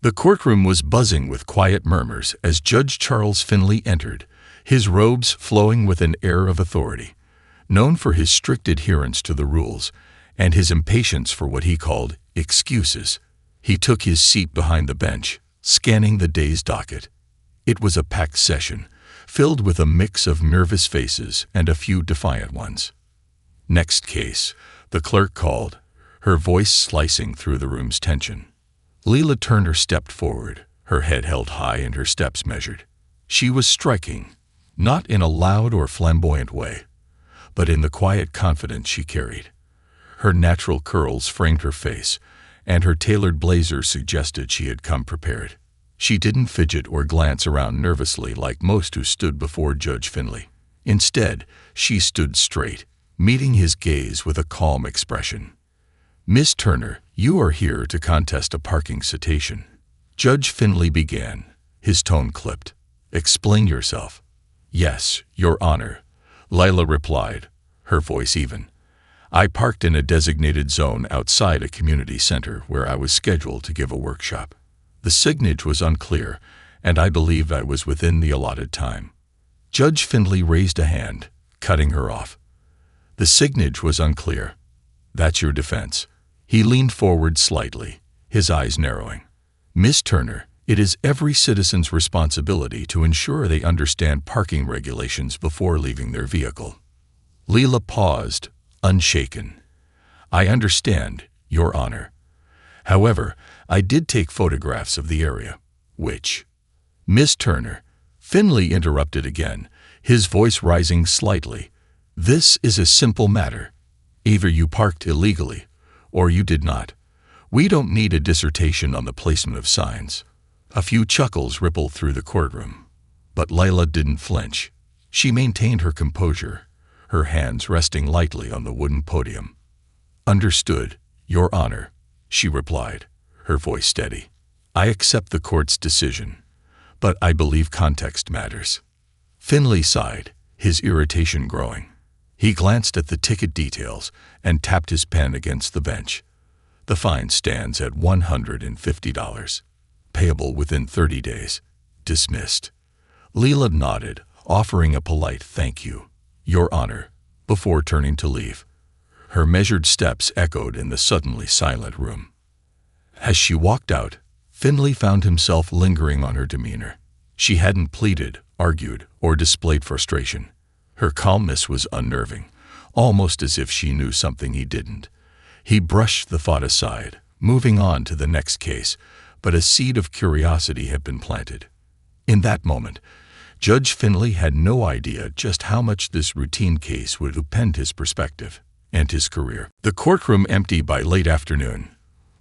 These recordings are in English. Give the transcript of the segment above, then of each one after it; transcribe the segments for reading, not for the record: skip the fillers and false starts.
The courtroom was buzzing with quiet murmurs as Judge Charles Finley entered, his robes flowing with an air of authority. Known for his strict adherence to the rules and his impatience for what he called excuses, he took his seat behind the bench, scanning the day's docket. It was a packed session, filled with a mix of nervous faces and a few defiant ones. "Next case," the clerk called, her voice slicing through the room's tension. Leila Turner stepped forward, her head held high and her steps measured. She was striking, not in a loud or flamboyant way, but in the quiet confidence she carried. Her natural curls framed her face, and her tailored blazer suggested she had come prepared. She didn't fidget or glance around nervously like most who stood before Judge Finley. Instead, she stood straight, meeting his gaze with a calm expression. "Miss Turner, you are here to contest a parking citation." Judge Finley began, his tone clipped. "Explain yourself." "Yes, Your Honor," Leila replied, her voice even. "I parked in a designated zone outside a community center where I was scheduled to give a workshop. The signage was unclear, and I believed I was within the allotted time." Judge Finley raised a hand, cutting her off. "The signage was unclear. That's your defense." He leaned forward slightly, his eyes narrowing. "Miss Turner, it is every citizen's responsibility to ensure they understand parking regulations before leaving their vehicle." Leila paused, unshaken. "I understand, Your Honor. However, I did take photographs of the area, which—" "Miss Turner," Finley interrupted again, his voice rising slightly. "This is a simple matter. Either you parked illegally, or you did not. We don't need a dissertation on the placement of signs." A few chuckles rippled through the courtroom, but Leila didn't flinch. She maintained her composure, her hands resting lightly on the wooden podium. "Understood, Your Honor," she replied, her voice steady. "I accept the court's decision, but I believe context matters." Finley sighed, his irritation growing. He glanced at the ticket details and tapped his pen against the bench. "The fine stands at $150, payable within 30 days. Dismissed." Leila nodded, offering a polite "thank you, Your Honor," before turning to leave. Her measured steps echoed in the suddenly silent room. As she walked out, Finley found himself lingering on her demeanor. She hadn't pleaded, argued, or displayed frustration. Her calmness was unnerving, almost as if she knew something he didn't. He brushed the thought aside, moving on to the next case, but a seed of curiosity had been planted. In that moment, Judge Finley had no idea just how much this routine case would upend his perspective and his career. The courtroom emptied by late afternoon,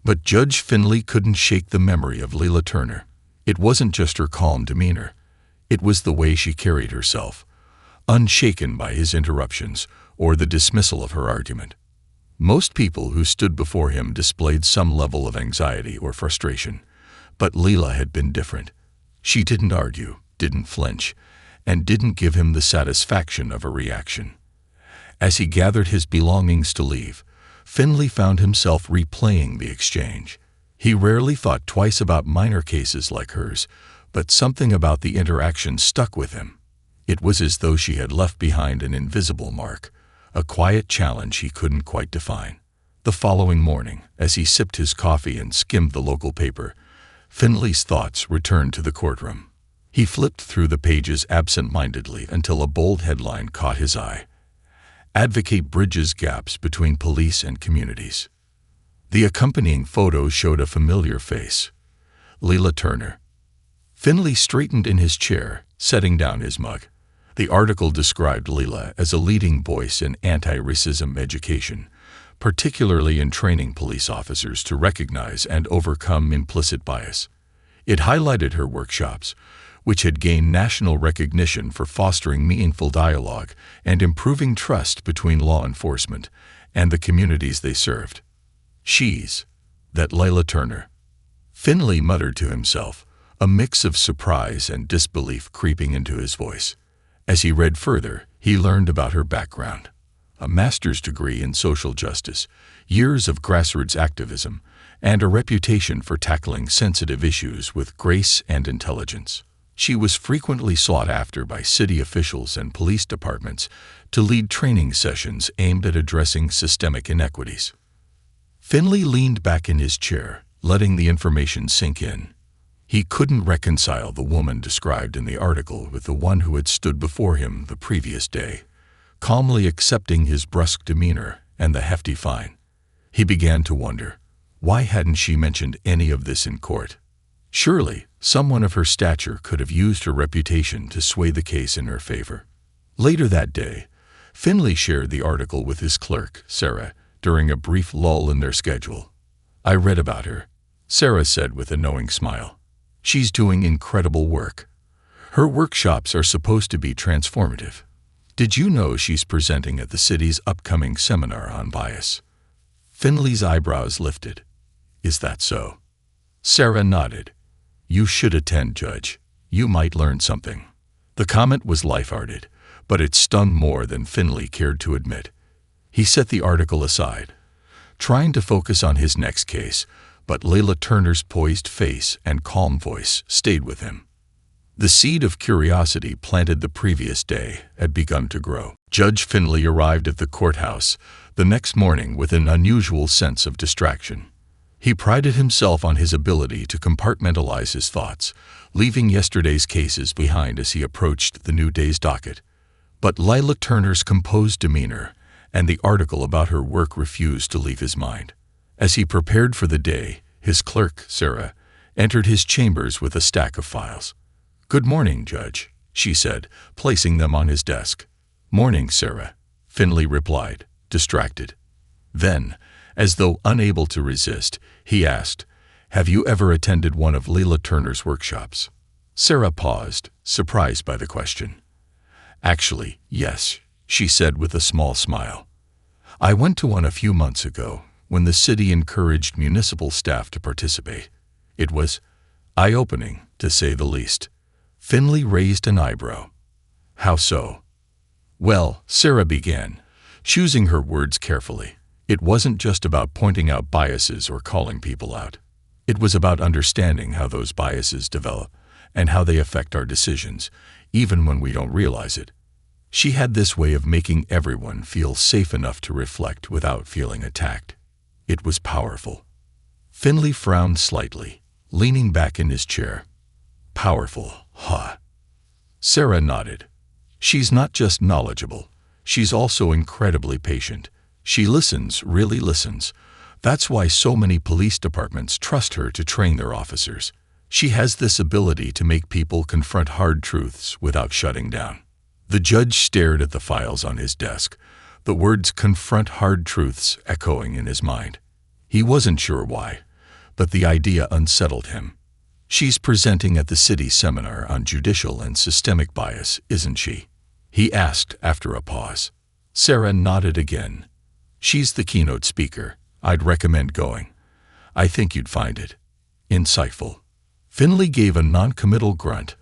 but Judge Finley couldn't shake the memory of Leila Turner. It wasn't just her calm demeanor. It was the way she carried herself, unshaken by his interruptions or the dismissal of her argument. Most people who stood before him displayed some level of anxiety or frustration, but Leila had been different. She didn't argue, didn't flinch, and didn't give him the satisfaction of a reaction. As he gathered his belongings to leave, Finley found himself replaying the exchange. He rarely thought twice about minor cases like hers, but something about the interaction stuck with him. It was as though she had left behind an invisible mark, a quiet challenge he couldn't quite define. The following morning, as he sipped his coffee and skimmed the local paper, Finley's thoughts returned to the courtroom. He flipped through the pages absent-mindedly until a bold headline caught his eye. "Advocate bridges gaps between police and communities." The accompanying photo showed a familiar face, Leila Turner. Finley straightened in his chair, setting down his mug. The article described Leila as a leading voice in anti-racism education, particularly in training police officers to recognize and overcome implicit bias. It highlighted her workshops, which had gained national recognition for fostering meaningful dialogue and improving trust between law enforcement and the communities they served. "She's that Leila Turner," Finley muttered to himself, a mix of surprise and disbelief creeping into his voice. As he read further, he learned about her background: a master's degree in social justice, years of grassroots activism, and a reputation for tackling sensitive issues with grace and intelligence. She was frequently sought after by city officials and police departments to lead training sessions aimed at addressing systemic inequities. Finley leaned back in his chair, letting the information sink in. He couldn't reconcile the woman described in the article with the one who had stood before him the previous day, calmly accepting his brusque demeanor and the hefty fine. He began to wonder, why hadn't she mentioned any of this in court? Surely, someone of her stature could have used her reputation to sway the case in her favor. Later that day, Finley shared the article with his clerk, Sarah, during a brief lull in their schedule. "I read about her," Sarah said with a knowing smile. "She's doing incredible work. Her workshops are supposed to be transformative. Did you know she's presenting at the city's upcoming seminar on bias?" Finley's eyebrows lifted. "Is that so?" Sarah nodded. "You should attend, Judge. You might learn something." The comment was lighthearted, but it stung more than Finley cared to admit. He set the article aside, trying to focus on his next case, but Layla Turner's poised face and calm voice stayed with him. The seed of curiosity planted the previous day had begun to grow. Judge Finley arrived at the courthouse the next morning with an unusual sense of distraction. He prided himself on his ability to compartmentalize his thoughts, leaving yesterday's cases behind as he approached the new day's docket. But Layla Turner's composed demeanor and the article about her work refused to leave his mind. As he prepared for the day, his clerk, Sarah, entered his chambers with a stack of files. "Good morning, Judge," she said, placing them on his desk. "Morning, Sarah," Finley replied, distracted. Then, as though unable to resist, he asked, "Have you ever attended one of Layla Turner's workshops?" Sarah paused, surprised by the question. "Actually, yes," she said with a small smile. "I went to one a few months ago when the city encouraged municipal staff to participate. It was eye-opening, to say the least." Finley raised an eyebrow. "How so?" "Well," Sarah began, choosing her words carefully. "It wasn't just about pointing out biases or calling people out. It was about understanding how those biases develop and how they affect our decisions, even when we don't realize it. She had this way of making everyone feel safe enough to reflect without feeling attacked. It was powerful." Finley frowned slightly, leaning back in his chair. "Powerful, huh?" Sarah nodded. "She's not just knowledgeable. She's also incredibly patient. She listens, really listens. That's why so many police departments trust her to train their officers. She has this ability to make people confront hard truths without shutting down." The judge stared at the files on his desk, the words "confront hard truths" echoing in his mind. He wasn't sure why, but the idea unsettled him. "She's presenting at the city seminar on judicial and systemic bias, isn't she?" he asked after a pause. Sarah nodded again. "She's the keynote speaker. I'd recommend going. I think you'd find it insightful." Finley gave a non-committal grunt,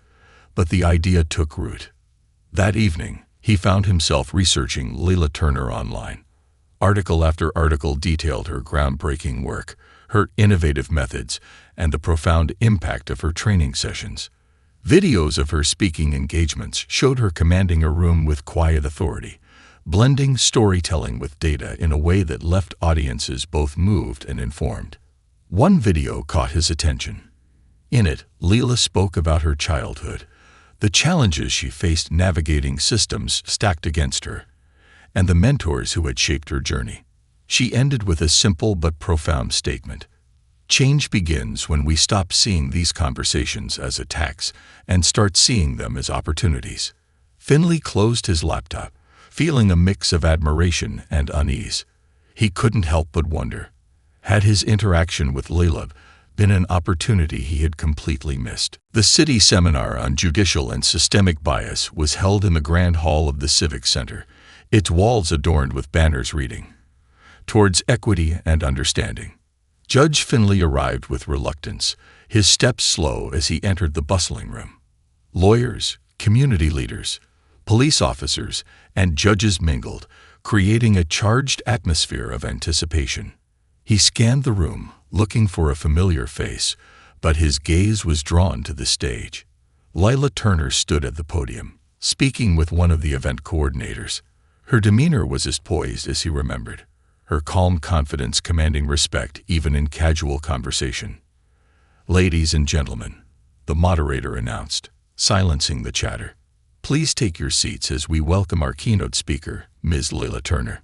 but the idea took root. That evening, he found himself researching Layla Turner online. Article after article detailed her groundbreaking work, her innovative methods, and the profound impact of her training sessions. Videos of her speaking engagements showed her commanding a room with quiet authority, blending storytelling with data in a way that left audiences both moved and informed. One video caught his attention. In it, Layla spoke about her childhood, the challenges she faced navigating systems stacked against her, and the mentors who had shaped her journey. She ended with a simple but profound statement. "Change begins when we stop seeing these conversations as attacks and start seeing them as opportunities." Finley closed his laptop, feeling a mix of admiration and unease. He couldn't help but wonder, had his interaction with Layla been an opportunity he had completely missed? The city seminar on judicial and systemic bias was held in the Grand Hall of the Civic Center, its walls adorned with banners reading, "Towards Equity and Understanding." Judge Finley arrived with reluctance, his steps slow as he entered the bustling room. Lawyers, community leaders, police officers, and judges mingled, creating a charged atmosphere of anticipation. He scanned the room, looking for a familiar face, but his gaze was drawn to the stage. Lila Turner stood at the podium, speaking with one of the event coordinators. Her demeanor was as poised as he remembered, her calm confidence commanding respect even in casual conversation. "Ladies and gentlemen," the moderator announced, silencing the chatter. "Please take your seats as we welcome our keynote speaker, Ms. Lila Turner."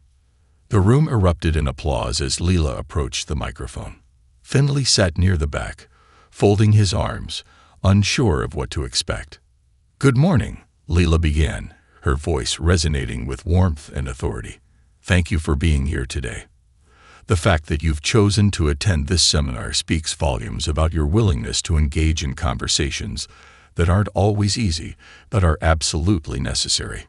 The room erupted in applause as Lila approached the microphone. Finley sat near the back, folding his arms, unsure of what to expect. "Good morning," Lila began, her voice resonating with warmth and authority. "Thank you for being here today. The fact that you've chosen to attend this seminar speaks volumes about your willingness to engage in conversations that aren't always easy, but are absolutely necessary."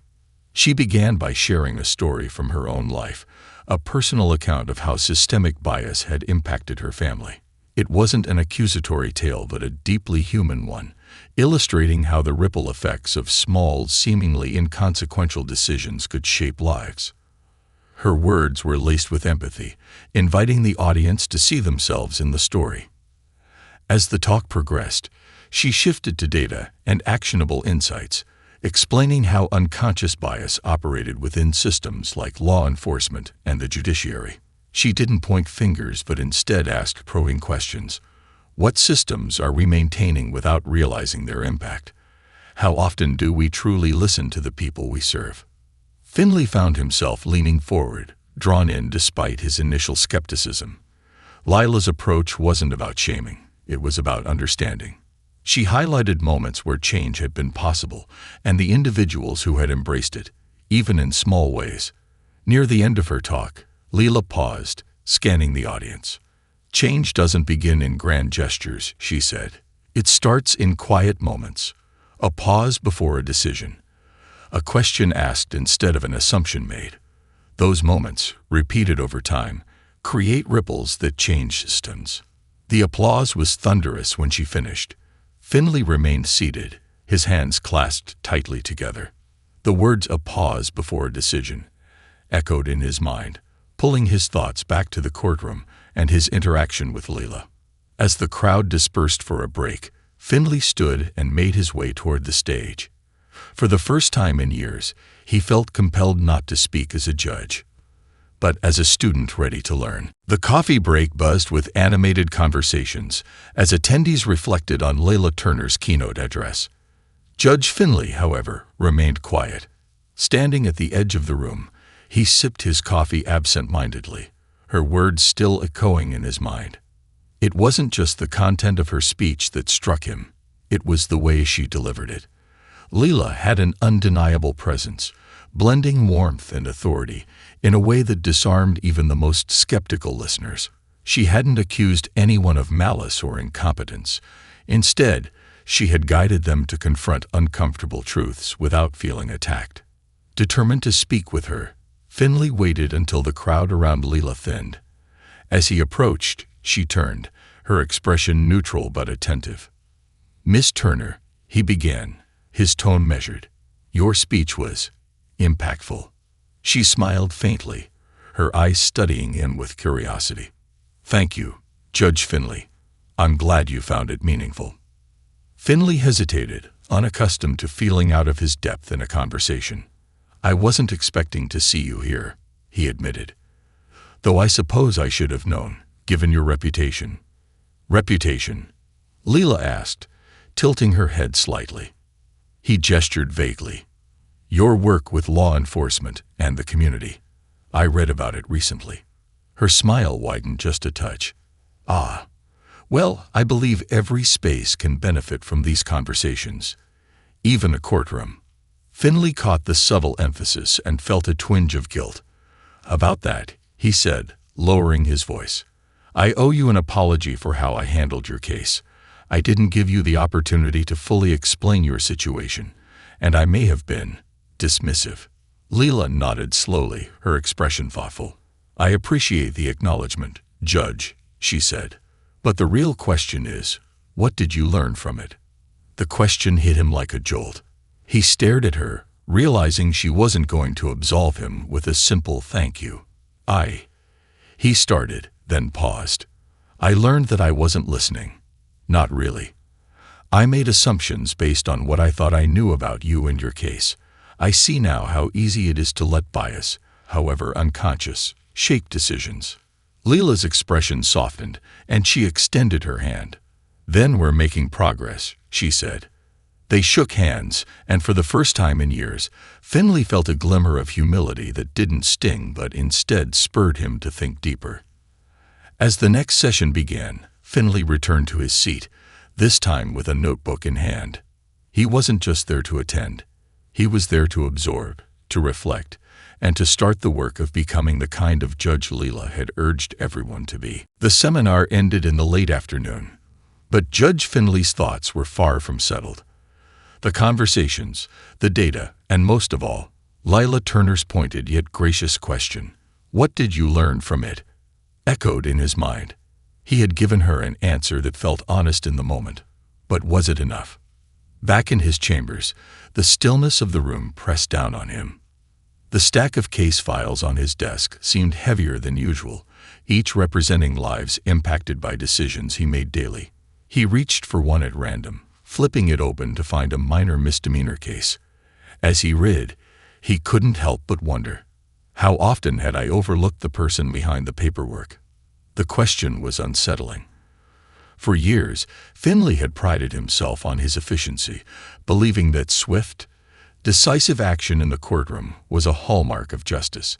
She began by sharing a story from her own life, a personal account of how systemic bias had impacted her family. It wasn't an accusatory tale, but a deeply human one, illustrating how the ripple effects of small, seemingly inconsequential decisions could shape lives. Her words were laced with empathy, inviting the audience to see themselves in the story. As the talk progressed, she shifted to data and actionable insights, explaining how unconscious bias operated within systems like law enforcement and the judiciary. She didn't point fingers, but instead asked probing questions. What systems are we maintaining without realizing their impact? How often do we truly listen to the people we serve? Finley found himself leaning forward, drawn in despite his initial skepticism. Lila's approach wasn't about shaming, it was about understanding. She highlighted moments where change had been possible and the individuals who had embraced it, even in small ways. Near the end of her talk, Lila paused, scanning the audience. "Change doesn't begin in grand gestures," she said. "It starts in quiet moments. A pause before a decision. A question asked instead of an assumption made. Those moments, repeated over time, create ripples that change systems." The applause was thunderous when she finished. Finley remained seated, his hands clasped tightly together. The words "a pause before a decision" echoed in his mind, pulling his thoughts back to the courtroom and his interaction with Lila. As the crowd dispersed for a break, Finley stood and made his way toward the stage. For the first time in years, he felt compelled not to speak as a judge, but as a student ready to learn. The coffee break buzzed with animated conversations as attendees reflected on Lila Turner's keynote address. Judge Finley, however, remained quiet. Standing at the edge of the room, he sipped his coffee absent-mindedly, her words still echoing in his mind. It wasn't just the content of her speech that struck him, it was the way she delivered it. Lila had an undeniable presence, blending warmth and authority in a way that disarmed even the most skeptical listeners. She hadn't accused anyone of malice or incompetence. Instead, she had guided them to confront uncomfortable truths without feeling attacked. Determined to speak with her, Finley waited until the crowd around Lila thinned. As he approached, she turned, her expression neutral but attentive. "Miss Turner," he began, his tone measured. "Your speech was impactful." She smiled faintly, her eyes studying him with curiosity. "Thank you, Judge Finley. I'm glad you found it meaningful." Finley hesitated, unaccustomed to feeling out of his depth in a conversation. "I wasn't expecting to see you here," he admitted. "Though I suppose I should have known, given your reputation." "Reputation?" Lila asked, tilting her head slightly. He gestured vaguely. "Your work with law enforcement and the community. I read about it recently." Her smile widened just a touch. "Ah, well, I believe every space can benefit from these conversations, even a courtroom." Finley caught the subtle emphasis and felt a twinge of guilt. "About that," he said, lowering his voice, "I owe you an apology for how I handled your case. I didn't give you the opportunity to fully explain your situation, and I may have been dismissive." Lila nodded slowly, her expression thoughtful. "I appreciate the acknowledgement, Judge," she said. "But the real question is, what did you learn from it?" The question hit him like a jolt. He stared at her, realizing she wasn't going to absolve him with a simple thank you. He started, then paused. I learned that I wasn't listening. Not really. I made assumptions based on what I thought I knew about you and your case. I see now how easy it is to let bias, however unconscious, shape decisions. Leela's expression softened, and she extended her hand. Then we're making progress, she said. They shook hands, and for the first time in years, Finley felt a glimmer of humility that didn't sting but instead spurred him to think deeper. As the next session began, Finley returned to his seat, this time with a notebook in hand. He wasn't just there to attend. He was there to absorb, to reflect, and to start the work of becoming the kind of judge Leela had urged everyone to be. The seminar ended in the late afternoon, but Judge Finley's thoughts were far from settled. The conversations, the data, and most of all, Lila Turner's pointed yet gracious question, "What did you learn from it?" echoed in his mind. He had given her an answer that felt honest in the moment, but was it enough? Back in his chambers, the stillness of the room pressed down on him. The stack of case files on his desk seemed heavier than usual, each representing lives impacted by decisions he made daily. He reached for one at random, flipping it open to find a minor misdemeanor case. As he read, he couldn't help but wonder, how often had I overlooked the person behind the paperwork? The question was unsettling. For years, Finley had prided himself on his efficiency, believing that swift, decisive action in the courtroom was a hallmark of justice.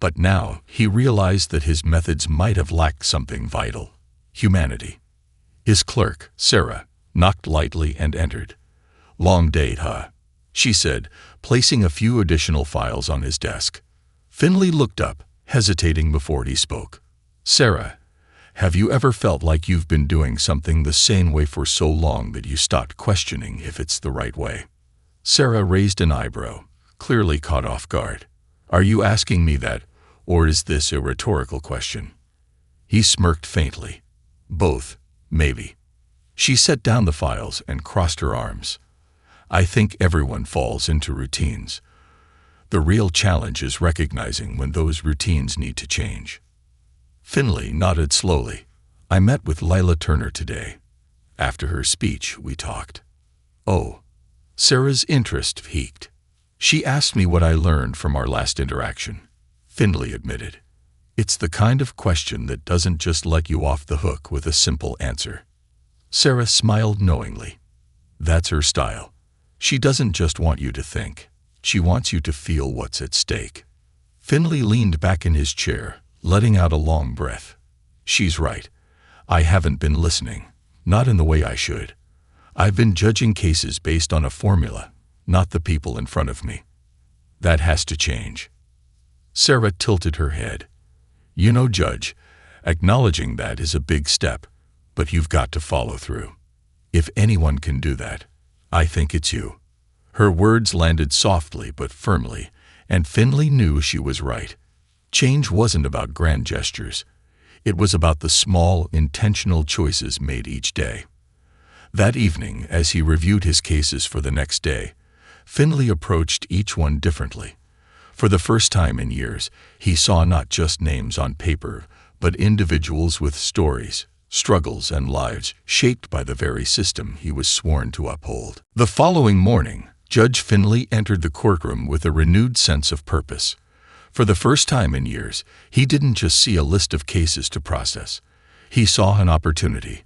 But now he realized that his methods might have lacked something vital: humanity. His clerk, Sarah, knocked lightly and entered. "Long day, huh?" she said, placing a few additional files on his desk. Finley looked up, hesitating before he spoke. "Sarah, have you ever felt like you've been doing something the same way for so long that you stopped questioning if it's the right way?" Sarah raised an eyebrow, clearly caught off guard. "Are you asking me that, or is this a rhetorical question?" He smirked faintly. "Both, maybe." She set down the files and crossed her arms. "I think everyone falls into routines. The real challenge is recognizing when those routines need to change." Finley nodded slowly. "I met with Lila Turner today. After her speech, we talked." "Oh." Sarah's interest piqued. "She asked me what I learned from our last interaction," Finley admitted. "It's the kind of question that doesn't just let you off the hook with a simple answer." Sarah smiled knowingly. "That's her style. She doesn't just want you to think. She wants you to feel what's at stake." Finley leaned back in his chair, letting out a long breath. "She's right. I haven't been listening, not in the way I should. I've been judging cases based on a formula, not the people in front of me. That has to change." Sarah tilted her head. "You know, Judge, acknowledging that is a big step, but you've got to follow through. If anyone can do that, I think it's you." Her words landed softly but firmly, and Finley knew she was right. Change wasn't about grand gestures. It was about the small, intentional choices made each day. That evening, as he reviewed his cases for the next day, Finley approached each one differently. For the first time in years, he saw not just names on paper, but individuals with stories, struggles, and lives shaped by the very system he was sworn to uphold. The following morning, Judge Finley entered the courtroom with a renewed sense of purpose. For the first time in years, he didn't just see a list of cases to process. He saw an opportunity,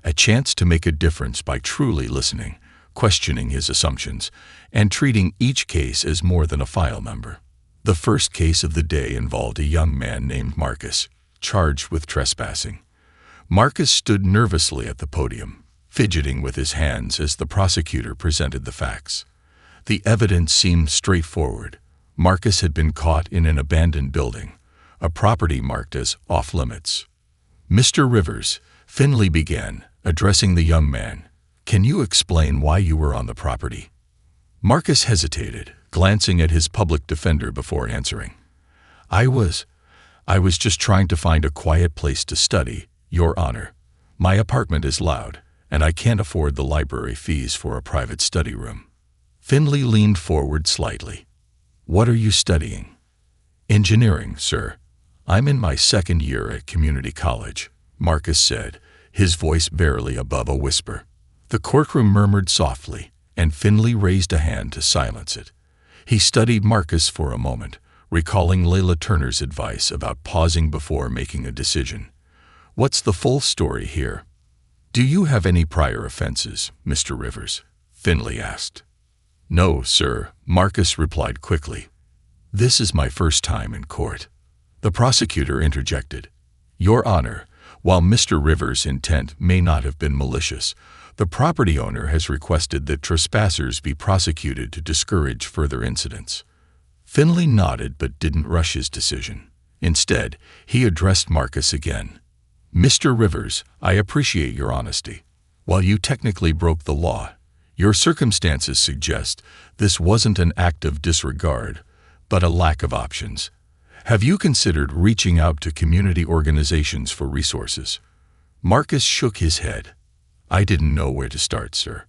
a chance to make a difference by truly listening, questioning his assumptions, and treating each case as more than a file number. The first case of the day involved a young man named Marcus, charged with trespassing. Marcus stood nervously at the podium, fidgeting with his hands as the prosecutor presented the facts. The evidence seemed straightforward. Marcus had been caught in an abandoned building, a property marked as off-limits. "Mr. Rivers," Finley began, addressing the young man, "can you explain why you were on the property?" Marcus hesitated, glancing at his public defender before answering. I was just trying to find a quiet place to study, Your Honor. My apartment is loud, and I can't afford the library fees for a private study room." Finley leaned forward slightly. "What are you studying?" "Engineering, sir. I'm in my second year at community college." Marcus said, his voice barely above a whisper. The courtroom murmured softly, and Finley raised a hand to silence it. He studied Marcus for a moment, recalling Layla Turner's advice about pausing before making a decision. "What's the full story here?" "Do you have any prior offenses, Mr. Rivers?" Finley asked. "No, sir," Marcus replied quickly. "This is my first time in court." The prosecutor interjected. "Your Honor, while Mr. Rivers' intent may not have been malicious, the property owner has requested that trespassers be prosecuted to discourage further incidents." Finley nodded but didn't rush his decision. Instead, he addressed Marcus again. "Mr. Rivers, I appreciate your honesty. While you technically broke the law, your circumstances suggest this wasn't an act of disregard, but a lack of options. Have you considered reaching out to community organizations for resources?" Marcus shook his head. "I didn't know where to start, sir."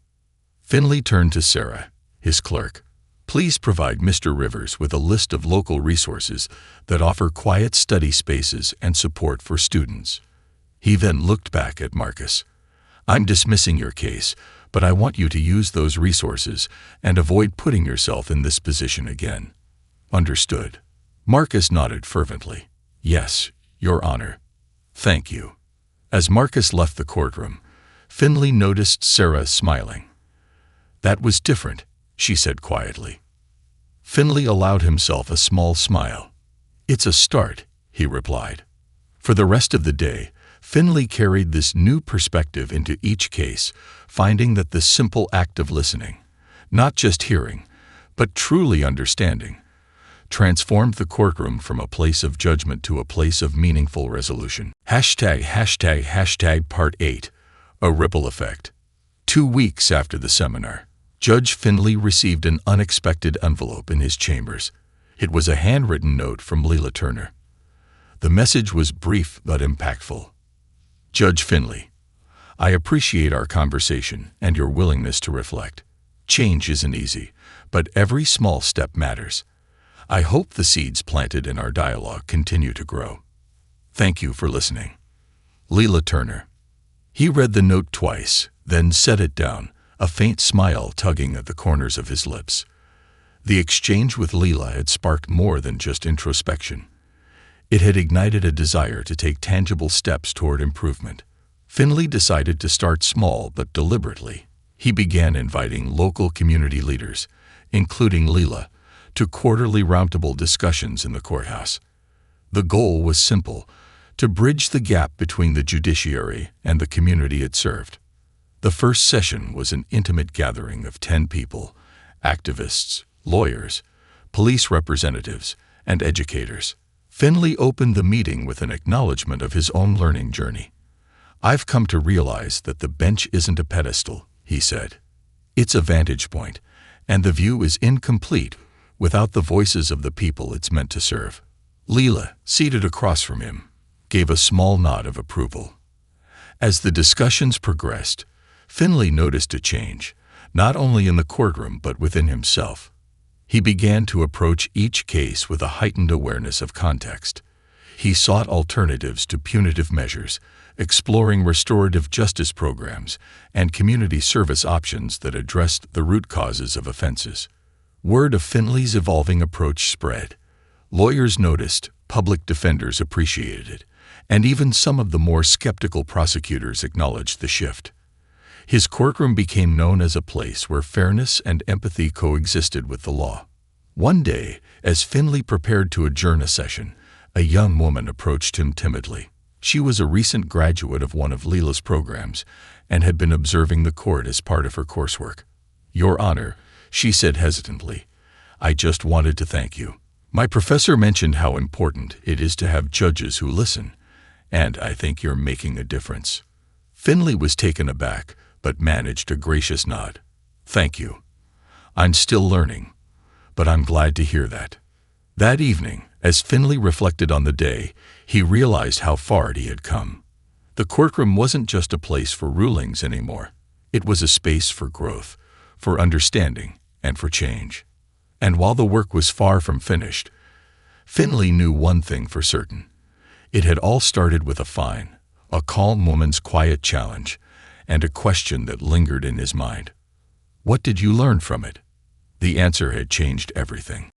Finley turned to Sarah, his clerk. "Please provide Mr. Rivers with a list of local resources that offer quiet study spaces and support for students." He then looked back at Marcus. "I'm dismissing your case, but I want you to use those resources and avoid putting yourself in this position again." "Understood." Marcus nodded fervently. "Yes, Your Honor. Thank you." As Marcus left the courtroom, Finley noticed Sarah smiling. "That was different," she said quietly. Finley allowed himself a small smile. "It's a start," he replied. For the rest of the day, Finley carried this new perspective into each case, finding that the simple act of listening, not just hearing, but truly understanding, transformed the courtroom from a place of judgment to a place of meaningful resolution. Part 8. A ripple effect. 2 weeks after the seminar, Judge Finley received an unexpected envelope in his chambers. It was a handwritten note from Layla Turner. The message was brief but impactful. "Judge Finley, I appreciate our conversation and your willingness to reflect. Change isn't easy, but every small step matters. I hope the seeds planted in our dialogue continue to grow. Thank you for listening. Layla Turner." He read the note twice, then set it down, a faint smile tugging at the corners of his lips. The exchange with Layla had sparked more than just introspection. It had ignited a desire to take tangible steps toward improvement. Finley decided to start small but deliberately. He began inviting local community leaders, including Layla, to quarterly roundtable discussions in the courthouse. The goal was simple: to bridge the gap between the judiciary and the community it served. The first session was an intimate gathering of 10 people: activists, lawyers, police representatives, and educators. Finley opened the meeting with an acknowledgement of his own learning journey. "I've come to realize that the bench isn't a pedestal," he said. "It's a vantage point, and the view is incomplete without the voices of the people it's meant to serve." Layla, seated across from him, gave a small nod of approval. As the discussions progressed, Finley noticed a change, not only in the courtroom but within himself. He began to approach each case with a heightened awareness of context. He sought alternatives to punitive measures, exploring restorative justice programs and community service options that addressed the root causes of offenses. Word of Finley's evolving approach spread. Lawyers noticed, public defenders appreciated it, and even some of the more skeptical prosecutors acknowledged the shift. His courtroom became known as a place where fairness and empathy coexisted with the law. One day, as Finley prepared to adjourn a session, a young woman approached him timidly. She was a recent graduate of one of Layla's programs and had been observing the court as part of her coursework. "Your Honor," she said hesitantly, "I just wanted to thank you. My professor mentioned how important it is to have judges who listen, and I think you're making a difference." Finley was taken aback, but managed a gracious nod. "Thank you. I'm still learning, but I'm glad to hear that." That evening, as Finley reflected on the day, he realized how far he had come. The courtroom wasn't just a place for rulings anymore. It was a space for growth, for understanding, and for change. And while the work was far from finished, Finley knew one thing for certain. It had all started with a fine, a calm woman's quiet challenge, and a question that lingered in his mind. What did you learn from it? The answer had changed everything.